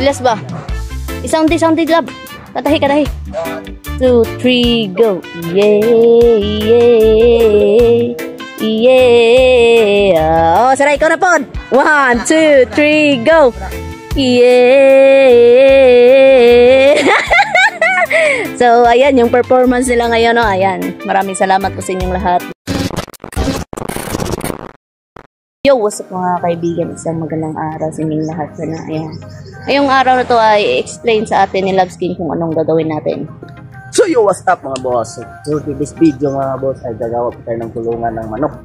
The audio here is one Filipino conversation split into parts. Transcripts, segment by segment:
Ilas ba? Sound lab. Katahi. 2, 3, go. Yeah. Oh, saray ko na po. 1, 2, 3, go. Yeah. So, ayan yung performance nila ngayon. No? Ayan. Maraming salamat po sa inyong lahat. Yo, what's up mga kaibigan? Isang magandang araw sa inyong lahat. Ayan. Ngayong araw na to ay explain sa atin ni Loveskin kung anong gagawin natin. So yo, what's up mga boss? So this video mga boss ay gagawa po tayo ng kulungan ng manok.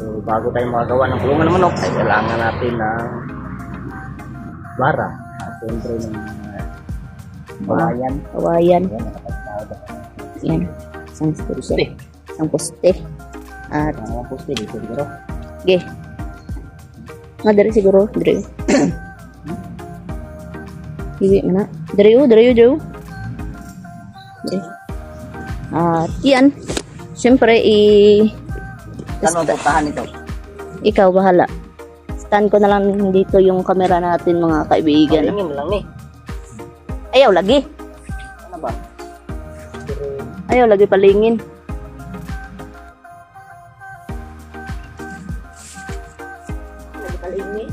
So bago tayo magawa ng kulungan ng manok ay kailangan natin ng bara. At siyempre ng kawayan. Yan. Isang poste. At isang poste dito siguro. Okay. Dari siguro. Dari. Iwi mana? Dari. At yan. Siyempre, ano tahan ito? Ikaw, bahala. Stand ko na lang dito yung camera natin, mga kaibigan. Palingin lang ni. Ayaw lagi. Ano ba? Ayaw lagi palingin. Lagi palingin.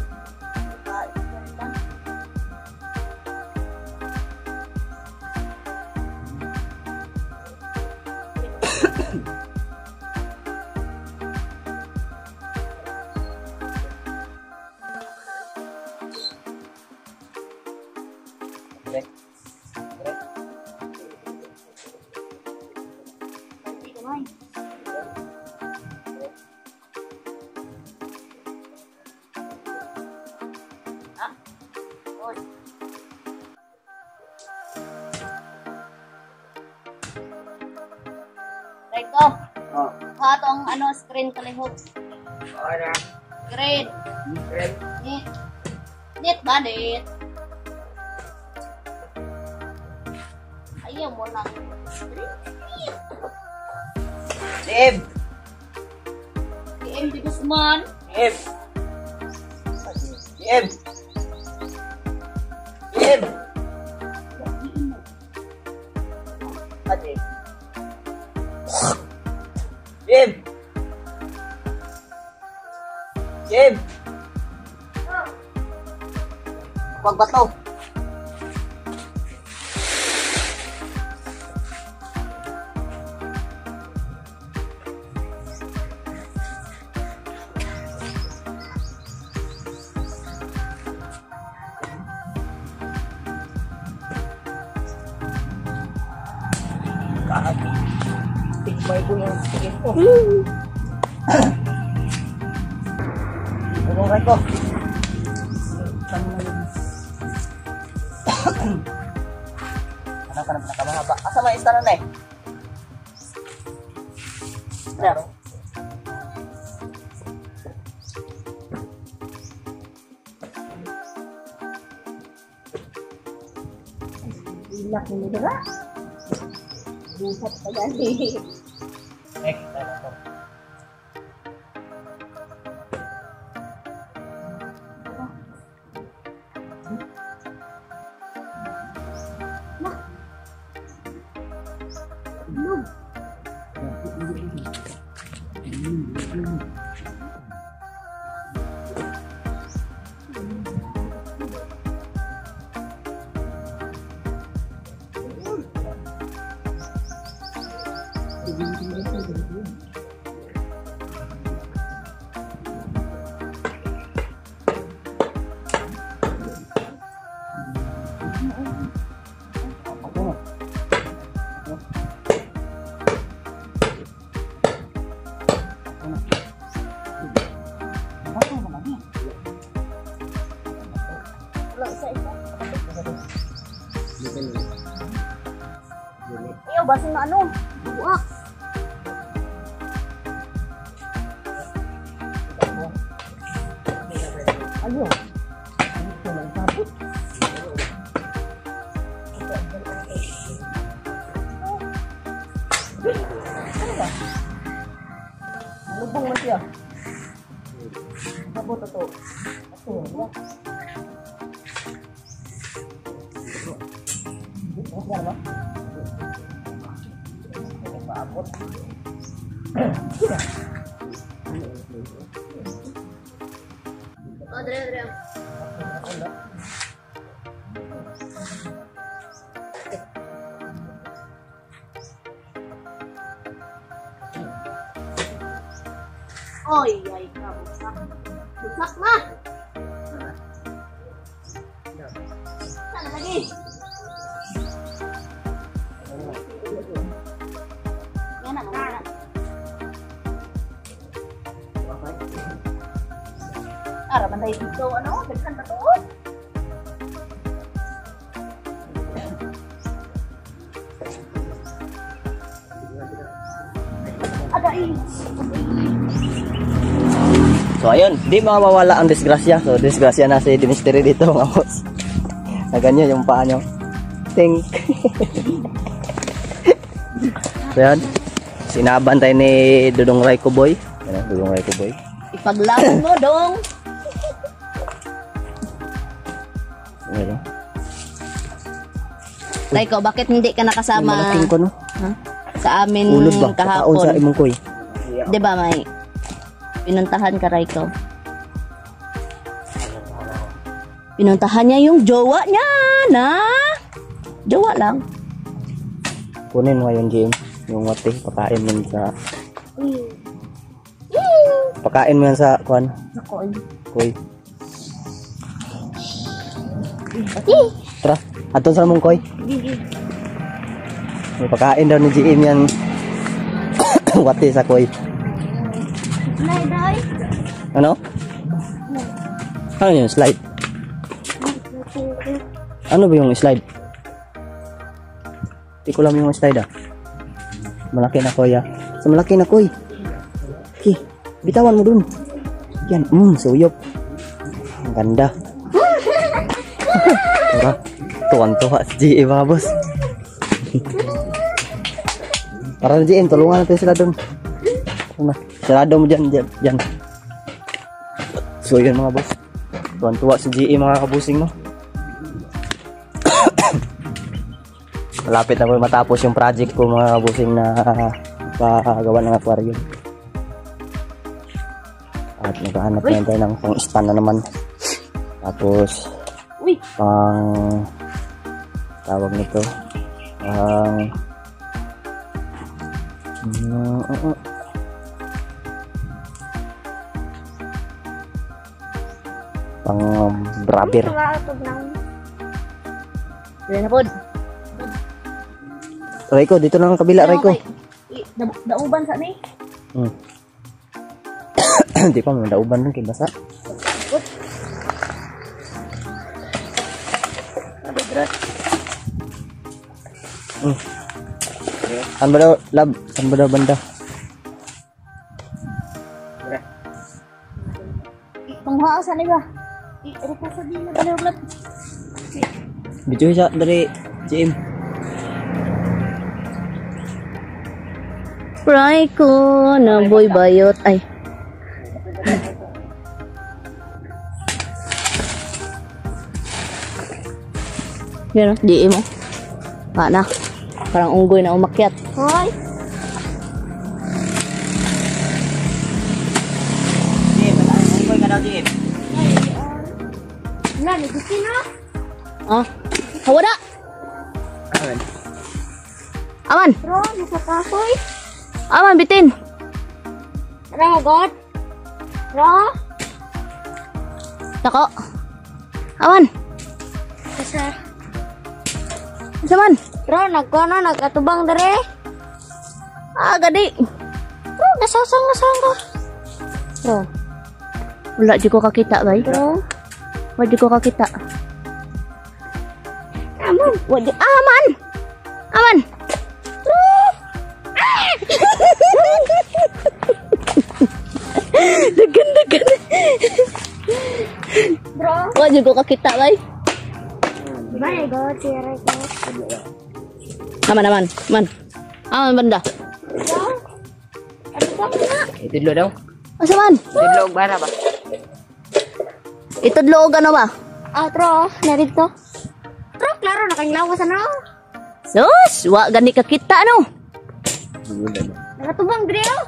Right go. Atong screen kalihok. Ano? Green. Net ba net? Ayaw mo lang. Dib! DM di Guzman. Dib! Jim! Huwag ba to? Tikmay ko yung skin ko. Tulungan ko. Ano ka naman nakamahaba? Asa may istana na eh? Claro. Ilak mo diba? Buhat pa gani. Next time ako. Ayaw, basin na ano? Buwak. Ayaw. Ito lang sabot. Lubong man siya. Abo to. Adre. Oy, ay, kabusak. Busak na! Sana lagi? Yan na, mamaya. Ara, banday dito, ano? Dagsan ba to? Agay! So ayun, di mawawala ang disgrasya. So disgrasya na si Dinisteri dito mga boss. Na ganyan yung paa nyo. Think. So yan, sinabantay ni Dudong Raiko Boy. Ayan, Dudong Raiko Boy. Ipaglaban mo, dong! Ayan. Raiko, bakit hindi ka nakasama Malaking ko no? sa amin Ulod ba? Kataon sa kahapon? imong koy. Di ba may pinuntahan ka, Raiko? Pinuntahan niya yung jowa niya na jowa lang. Kunin mo yung GM. Yung wate, pakain mo yun sa... Pakain mo yan sa kuan. Ako, Koy. Tara, aton sa mong koy. May pakain daw ni GM yan. Wate sa koy. Day. Ano? Ano yung slide? Ano ba yung slide? Hindi ko lang yung slide ah. Malaki na koy ah. Sa malaki na koy. Okay, bitawan mo dun. Yan, suyop. Ang ganda. Tara, tuwan-tuwa si GM mga boss. Para na GM, tulungan natin sila dun. Sarado mo dyan. So yun mga boss, tuwan-tuwa si GE mga kabusing no. Malapit na po matapos yung project ko mga kabusing na pagawa ng aquarium. At naghahanap na tayo ng pang stand na naman. Tapos pang tawag nito pang brabber. Yan na po. Raiko, dito lang ang kabila, Raiko. Dauban sa ni. Hindi pa mo dauban lang kay basa. Saan ba daw, lab? Saan ba daw banda? Panghaa sa ni ba? Ito pa sa din na balog. Video siya dari GM. Raiko na boy bayot ay. Yan, di mo. Na. Parang unggoy na umakyat. Hoy. GM, unggoy ka daw GM. Wala, nagustin na. Hawada. Aman. Bro, nasa kahoy. Aman, bitin. Tara, God. Bro. Tako. Aman. Kasa. Kasa man. Bro, nagkano, nagkatubang dere. Gadi. Bro, nasasang ka. Bro. Wala di ko kakita, bay. Bro. Wala di ko kakita. Aman. Aman. Aman. Dagan. Bro. Wala di ko kakita, bay. Bye, God. Naman. Man. Banda. Itudlo daw. Asa man? Itudlo og bara ba? Itudlo og ano ba? Tro, narito. Tro, klaro, nakanglawas ano? Sus, wa gani ka kita ano? Nakatubang, dire, oh.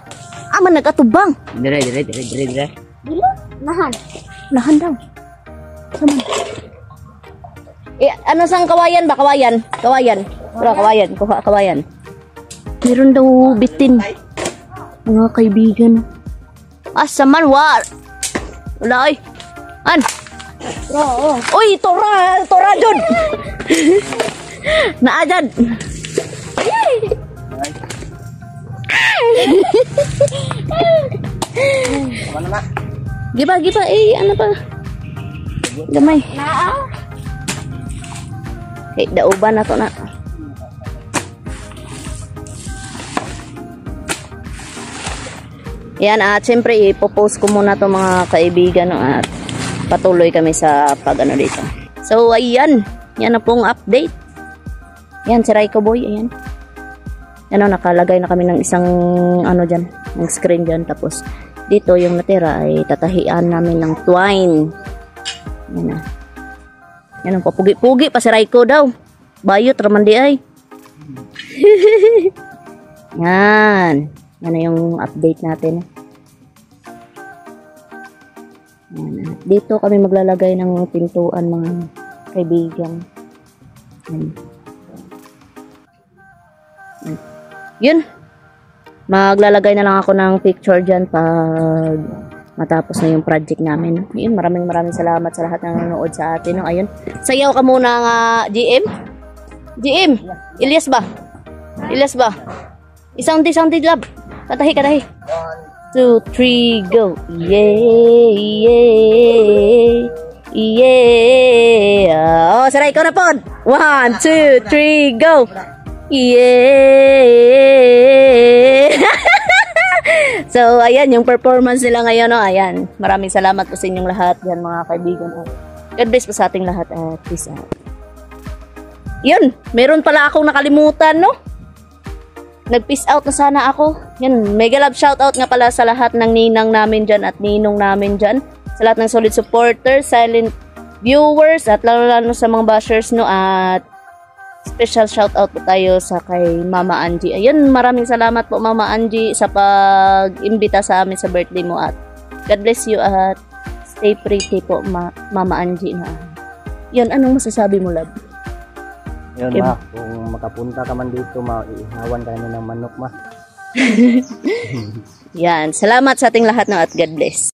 Man nagatubang. Dire. Dilo, nahan. Lahan daw. Saman. Ano sang kawayan ba? Kawayan. Bro, kawayan. Meron daw bitin. Mga kaibigan. Asa man, wala ay. An? Tro, oh. Uy, tora jud. Naajad. Ano na? Giba, ano pa? Gamay. Naa. Dauban na to na. Yan, at siyempre ipopost ko muna to mga kaibigan, no, at patuloy kami sa pag-ano dito. So, ayan. Yan na pong update. Yan, si Raiko Boy, ayan. Ano, nakalagay na kami ng isang, ano dyan, ng screen dyan. Tapos, dito yung natira ay tatahian namin ng twine. Yan na. Yan ang papugi-pugi pa si Raiko daw. Bayot, ramandi ay. Yan. Yan na yung update natin. Yan. Dito kami maglalagay ng pintuan, mga kaibigan. Yan. Yun. Maglalagay na lang ako ng picture dyan pag matapos na yung project namin. Yun, maraming salamat sa lahat ng nanonood sa atin. No? Ayun. Sayaw ka muna nga, GM. GM. Ilyas ba? Isang lab. Katahi. 1, 2, 3, go. Yeah. Oh, saray ko na po. 1, 2, 3, go. Yeah. So, ayan, yung performance nila ngayon, no? Ayan. Maraming salamat po sa inyong lahat, yan mga kaibigan. God bless po sa ating lahat at peace out. Yun, meron pala akong nakalimutan, no? Nag-peace out na sana ako. Yan, mega love shoutout nga pala sa lahat ng ninang namin dyan at ninong namin dyan. Sa lahat ng solid supporters, silent viewers, at lalo sa mga bashers, no? At special shoutout po tayo sa kay Mama Angie. Ayun, maraming salamat po Mama Angie sa pag-imbita sa amin sa birthday mo. At God bless you at stay pretty po Mama Angie na. Yun, anong masasabi mo, love? Yun, ma, kung makapunta ka man dito, maihawan ka namin ng manok, ma. Yan, salamat sa ating lahat, no, at God bless.